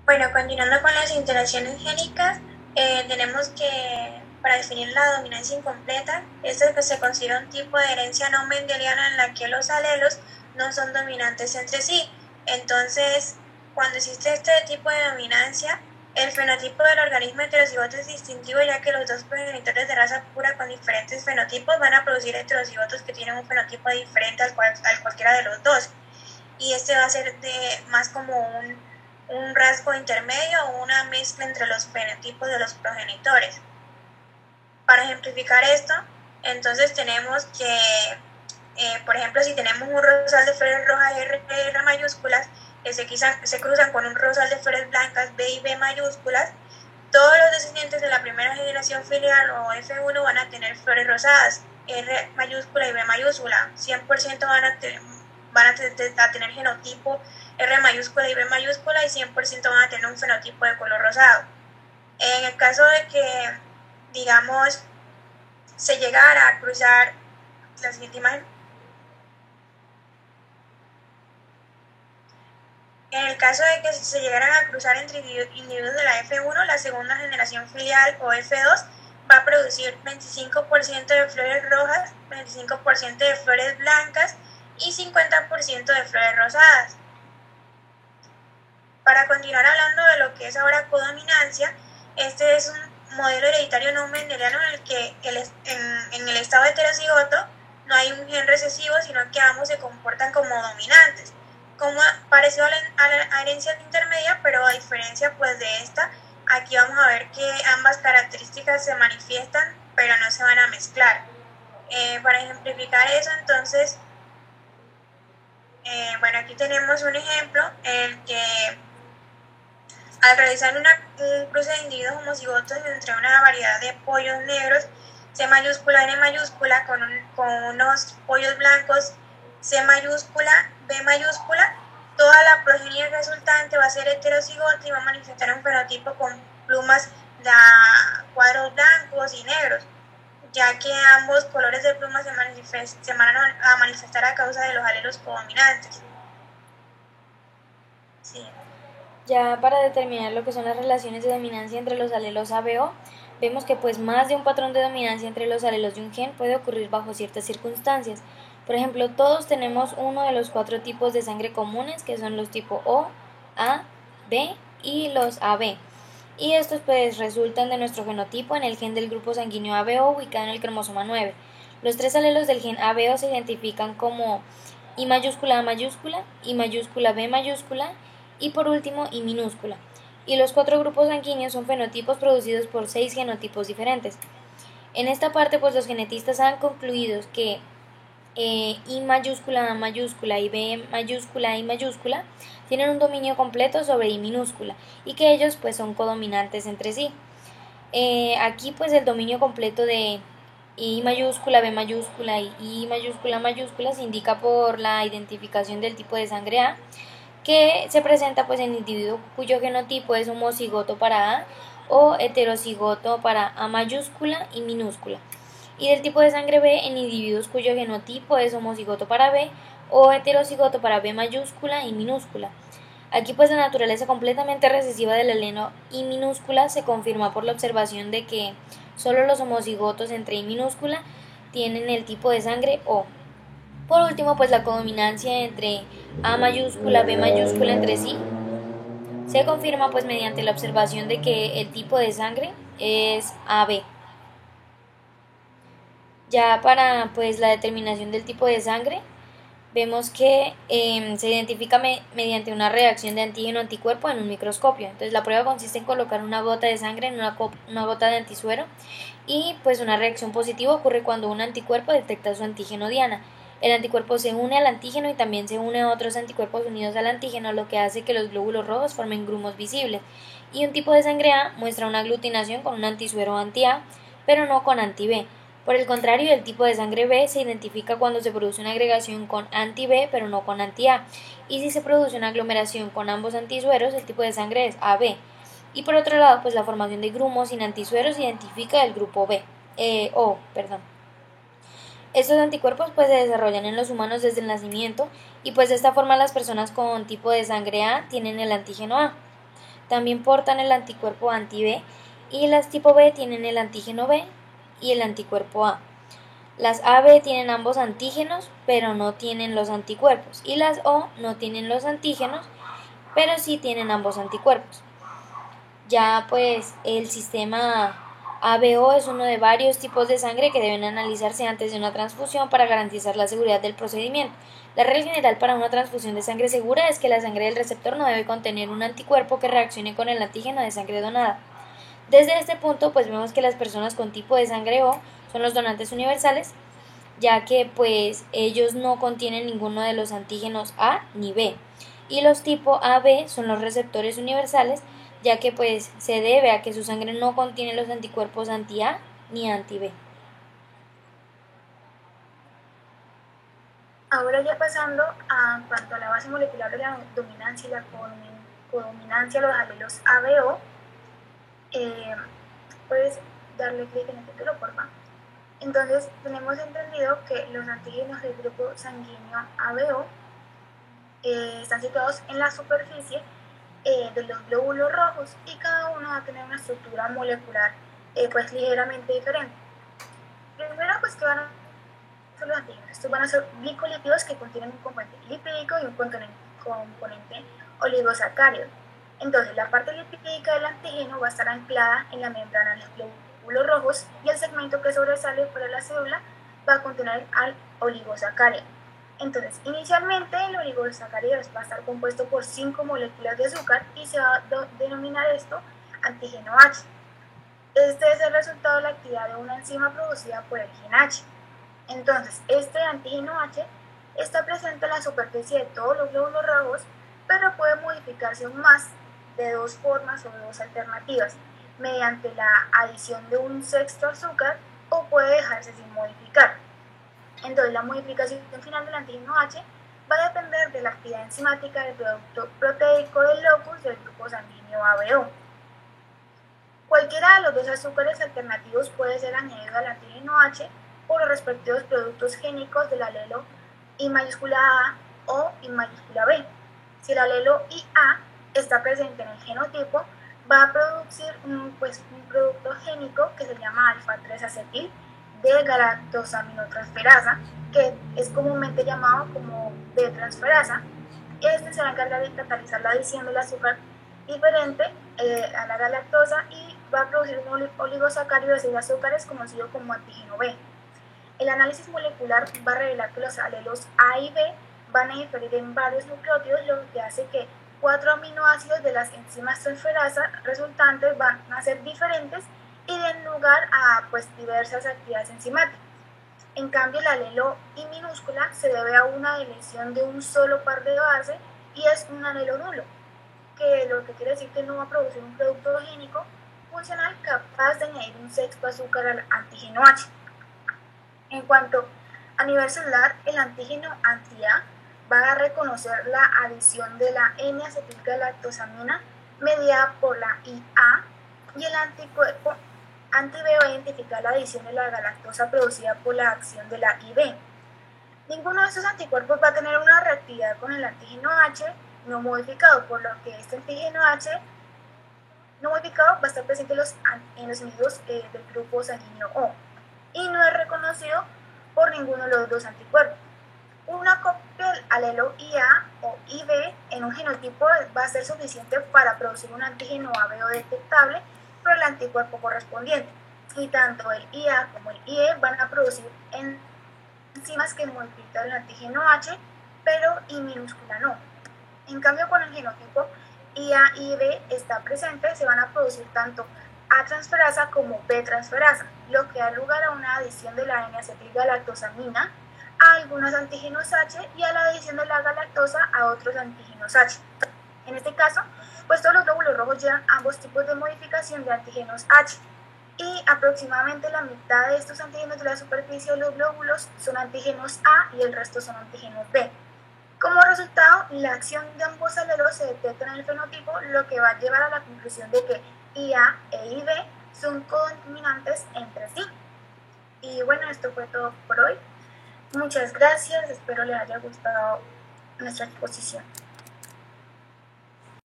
Bueno, continuando con las interacciones génicas, tenemos que, para definir la dominancia incompleta, esto es que se considera un tipo de herencia no mendeliana en la que los alelos no son dominantes entre sí. Entonces, cuando existe este tipo de dominancia, el fenotipo del organismo heterocigoto es distintivo, ya que los dos progenitores de raza pura con diferentes fenotipos van a producir heterocigotos que tienen un fenotipo diferente al cualquiera de los dos. Y este va a ser más como un rasgo intermedio o una mezcla entre los fenotipos de los progenitores. Para ejemplificar esto, entonces tenemos que, por ejemplo, si tenemos un rosal de flores rojas R mayúsculas que se cruzan con un rosal de flores blancas B y B mayúsculas, todos los descendientes de la primera generación filial o F1 van a tener flores rosadas, R mayúscula y B mayúscula, 100% van a tener genotipo R mayúscula y B mayúscula y 100% van a tener un fenotipo de color rosado. En el caso de que, digamos, se llegara a cruzar la siguiente imagen, en el caso de que se llegaran a cruzar entre individuos de la F1, la segunda generación filial o F2 va a producir 25% de flores rojas, 25% de flores blancas y 50% de flores rosadas. Para continuar hablando de lo que es ahora codominancia, este es un modelo hereditario no mendeliano en el que en el estado heterocigoto no hay un gen recesivo, sino que ambos se comportan como dominantes, como parecido a la herencia intermedia, pero a diferencia pues de esta, aquí vamos a ver que ambas características se manifiestan, pero no se van a mezclar. Para ejemplificar eso, entonces, bueno, aquí tenemos un ejemplo en el que al realizar un cruce de individuos homocigotos entre una variedad de pollos negros, C mayúscula, N mayúscula, con unos pollos blancos, C mayúscula, B mayúscula, toda la progenie resultante va a ser heterocigota y va a manifestar un fenotipo con plumas de cuadros blancos y negros, ya que ambos colores de plumas se van a manifestar a causa de los alelos codominantes. Sí. Ya para determinar lo que son las relaciones de dominancia entre los alelos ABO, vemos que pues más de un patrón de dominancia entre los alelos de un gen puede ocurrir bajo ciertas circunstancias. Por ejemplo, todos tenemos uno de los 4 tipos de sangre comunes, que son los tipo O, A, B y los AB. Y estos pues resultan de nuestro genotipo en el gen del grupo sanguíneo ABO ubicado en el cromosoma 9. Los 3 alelos del gen ABO se identifican como I mayúscula A mayúscula, I mayúscula B mayúscula y por último I minúscula. Y los 4 grupos sanguíneos son fenotipos producidos por 6 genotipos diferentes. En esta parte pues los genetistas han concluido que I mayúscula A mayúscula y B mayúscula I mayúscula tienen un dominio completo sobre I minúscula y que ellos pues son codominantes entre sí. Aquí pues el dominio completo de I mayúscula, B mayúscula y I mayúscula se indica por la identificación del tipo de sangre A, que se presenta pues en individuo cuyo genotipo es homocigoto para A o heterocigoto para A mayúscula y minúscula, y del tipo de sangre B en individuos cuyo genotipo es homocigoto para B o heterocigoto para B mayúscula y minúscula. Aquí pues la naturaleza completamente recesiva del alelo I minúscula se confirma por la observación de que solo los homocigotos entre I minúscula tienen el tipo de sangre O. Por último, pues la codominancia entre A mayúscula, B mayúscula entre sí se confirma pues mediante la observación de que el tipo de sangre es AB. Ya para pues la determinación del tipo de sangre, vemos que se identifica mediante una reacción de antígeno-anticuerpo en un microscopio. Entonces la prueba consiste en colocar una gota de sangre en una gota de antisuero y pues una reacción positiva ocurre cuando un anticuerpo detecta su antígeno diana. El anticuerpo se une al antígeno y también se une a otros anticuerpos unidos al antígeno, lo que hace que los glóbulos rojos formen grumos visibles. Y un tipo de sangre A muestra una aglutinación con un antisuero anti-A, pero no con anti-B. Por el contrario, el tipo de sangre B se identifica cuando se produce una agregación con anti-B pero no con anti-A, y si se produce una aglomeración con ambos antisueros, el tipo de sangre es AB. Y por otro lado, pues la formación de grumos sin antisueros se identifica del grupo O. Estos anticuerpos pues se desarrollan en los humanos desde el nacimiento y pues de esta forma las personas con tipo de sangre A tienen el antígeno A. también portan el anticuerpo anti-B y las tipo B tienen el antígeno B y el anticuerpo A. Las AB tienen ambos antígenos, pero no tienen los anticuerpos, y las O no tienen los antígenos, pero sí tienen ambos anticuerpos. Ya pues el sistema ABO es uno de varios tipos de sangre que deben analizarse antes de una transfusión para garantizar la seguridad del procedimiento. La regla general para una transfusión de sangre segura es que la sangre del receptor no debe contener un anticuerpo que reaccione con el antígeno de sangre donada. Desde este punto, pues vemos que las personas con tipo de sangre O son los donantes universales, ya que pues ellos no contienen ninguno de los antígenos A ni B. Y los tipo AB son los receptores universales, ya que pues se debe a que su sangre no contiene los anticuerpos anti-A ni anti-B. Ahora ya pasando a cuanto a la base molecular de la dominancia y la codominancia de los alelos ABO, puedes darle clic en el título, por favor. Entonces, tenemos entendido que los antígenos del grupo sanguíneo ABO están situados en la superficie de los glóbulos rojos y cada uno va a tener una estructura molecular pues ligeramente diferente. Primero, pues que van a ser los antígenos. Estos van a ser glicolípidos que contienen un componente lipídico y un componente oligosacárido. Entonces, la parte lipídica del antígeno va a estar anclada en la membrana de los glóbulos rojos y el segmento que sobresale fuera de la célula va a contener al oligosacárido. Entonces, inicialmente el oligosacárido va a estar compuesto por 5 moléculas de azúcar y se va a denominar esto antígeno H. Este es el resultado de la actividad de una enzima producida por el gen H. Entonces, este antígeno H está presente en la superficie de todos los glóbulos rojos, pero puede modificarse aún más de dos formas o de dos alternativas, mediante la adición de un sexto azúcar o puede dejarse sin modificar. Entonces, la modificación final del antígeno H va a depender de la actividad enzimática del producto proteico del locus del grupo sanguíneo ABO. Cualquiera de los dos azúcares alternativos puede ser añadido al antígeno H por los respectivos productos génicos del alelo I mayúscula A o I mayúscula B. Si el alelo IA está presente en el genotipo, va a producir un producto génico que se llama alfa-3-acetil de galactosaminotransferasa, que es comúnmente llamado como B-transferasa. Este se va a encargar de catalizar la adición del azúcar diferente a la galactosa y va a producir un oligosacárido de 6 azúcares conocido como antígeno B. El análisis molecular va a revelar que los alelos A y B van a diferir en varios nucleótidos, lo que hace que 4 aminoácidos de las enzimas transferasa resultantes van a ser diferentes y den lugar a diversas actividades enzimáticas. En cambio, el alelo I minúscula se debe a una deleción de un solo par de base y es un alelo nulo, que lo que quiere decir que no va a producir un producto génico funcional capaz de añadir un sexto azúcar al antígeno H. En cuanto a nivel celular, el antígeno anti-A va a reconocer la adición de la N-acetilgalactosamina mediada por la IA y el anticuerpo anti-B va a identificar la adición de la galactosa producida por la acción de la IB. Ninguno de estos anticuerpos va a tener una reactividad con el antígeno H no modificado, por lo que este antígeno H no modificado va a estar presente en los individuos del grupo sanguíneo O y no es reconocido por ninguno de los dos anticuerpos. Una copia del alelo IA o IB en un genotipo va a ser suficiente para producir un antígeno ABO detectable por el anticuerpo correspondiente, y tanto el IA como el IE van a producir enzimas que modifican el antígeno H, pero I minúscula no. En cambio, con el genotipo IA y B está presente, se van a producir tanto A transferasa como B transferasa, lo que da lugar a una adición de la N-acetilgalactosamina a algunos antígenos H y a la adición de la galactosa a otros antígenos H. En este caso, todos los glóbulos rojos llevan ambos tipos de modificación de antígenos H y aproximadamente la mitad de estos antígenos de la superficie de los glóbulos son antígenos A y el resto son antígenos B. Como resultado, la acción de ambos alelos se detecta en el fenotipo, lo que va a llevar a la conclusión de que IA e IB son codominantes entre sí. Y bueno, esto fue todo por hoy. Muchas gracias, espero les haya gustado nuestra exposición.